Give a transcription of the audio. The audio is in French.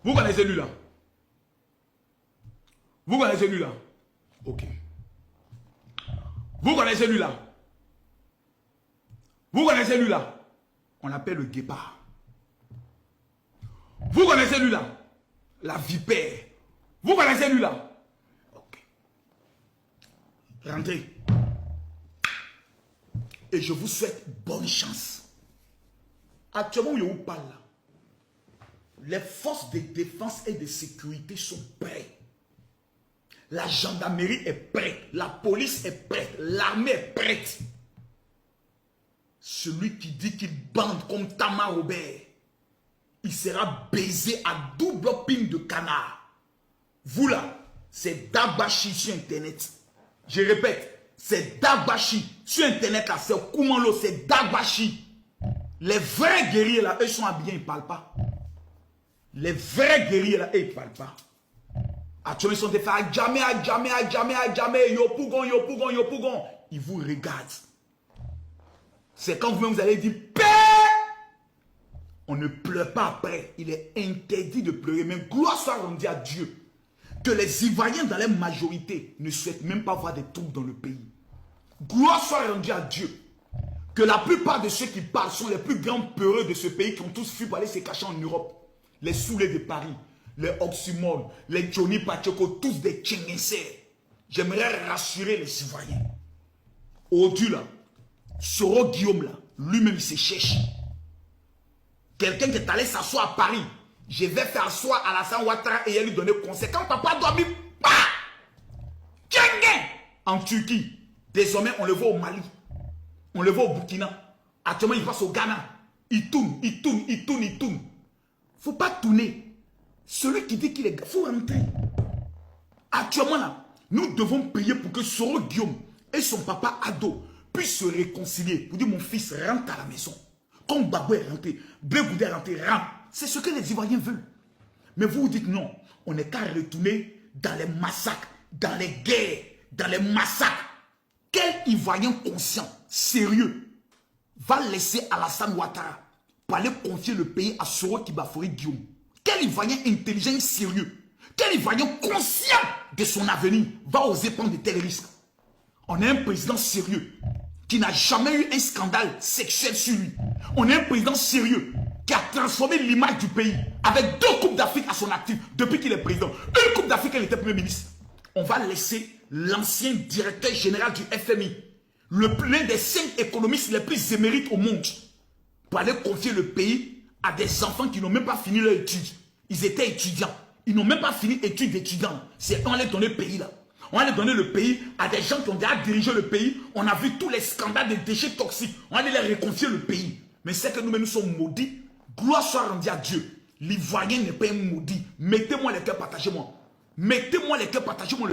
Vous connaissez lui là? Vous connaissez lui là? Ok. Vous connaissez lui là? Vous connaissez lui là? On l'appelle le guépard. Vous connaissez lui là? La vipère. Vous connaissez lui là? Ok. Rentrez. Et je vous souhaite bonne chance. Actuellement, où je vous parle là, les forces de défense et de sécurité sont prêtes. La gendarmerie est prête. La police est prête. L'armée est prête. Celui qui dit qu'il bande comme Tama Robert, il sera baisé à double pine de canard. Vous là, c'est Dabashi sur Internet. Je répète, c'est Dabashi. Sur Internet là, c'est Koumalo, c'est Dabashi. Les vrais guerriers là, eux sont habillés, ils ne parlent pas. Les vrais guerriers là, eux, ils ne parlent pas. Actuellement, ils sont des frères, jamais, yo pougon. Ils vous regardent. C'est quand vous-même vous allez dire, paix! On ne pleure pas après. Il est interdit de pleurer. Mais gloire soit rendue à Dieu. Que les Ivoiriens dans leur majorité ne souhaitent même pas voir des troubles dans le pays. Gloire soit rendue à Dieu. Que la plupart de ceux qui parlent sont les plus grands peureux de ce pays qui ont tous fui pour aller se cacher en Europe. Les saoulés de Paris, les Oxymore, les Johnny Pacheco, tous des tchénguessés. J'aimerais rassurer les Ivoiriens. Au-dessus là, Soro Guillaume là, lui-même il se cherche. Quelqu'un qui est allé s'asseoir à Paris, je vais faire asseoir Alassane Ouattara et lui donner conseil. Quand papa dormit, en Turquie, désormais on le voit au Mali, on le voit au Burkina, actuellement il passe au Ghana, il tourne. Faut pas tourner. Celui qui dit qu'il est, faut rentrer. Actuellement là, nous devons prier pour que Soro Guillaume et son papa Ado puissent se réconcilier. Pour dire mon fils rentre à la maison. Comme Babou est rentré, Blé Goudé est rentré, rentre. C'est ce que les Ivoiriens veulent. Mais vous vous dites non, on n'est qu'à retourner dans les massacres, dans les guerres, dans les massacres. Quel Ivoirien conscient, sérieux, va laisser Alassane Ouattara pour aller confier le pays à Soro Kibafori Guillaume? Quel Ivoirien intelligent et sérieux, quel Ivoirien conscient de son avenir va oser prendre de tels risques? On a un président sérieux qui n'a jamais eu un scandale sexuel sur lui. On a un président sérieux qui a transformé l'image du pays avec 2 coupes d'Afrique à son actif depuis qu'il est président. Une coupe d'Afrique, il était premier ministre. On va laisser l'ancien directeur général du FMI, l'un des 5 économistes les plus émérites au monde, pour aller confier le pays à des enfants qui n'ont même pas fini leur étude. Ils étaient étudiants. Ils n'ont même pas fini études d'étudiants. C'est on les donner le pays là. On allait donner le pays à des gens qui ont déjà dirigé le pays. On a vu tous les scandales de déchets toxiques. On allait les réconfier le pays. Mais c'est que nous-mêmes, nous sommes maudits. Gloire soit rendue à Dieu. L'Ivoirien n'est pas un maudit. Mettez-moi les cœurs, partagez-moi. Mettez-moi les cœurs, partagez-moi.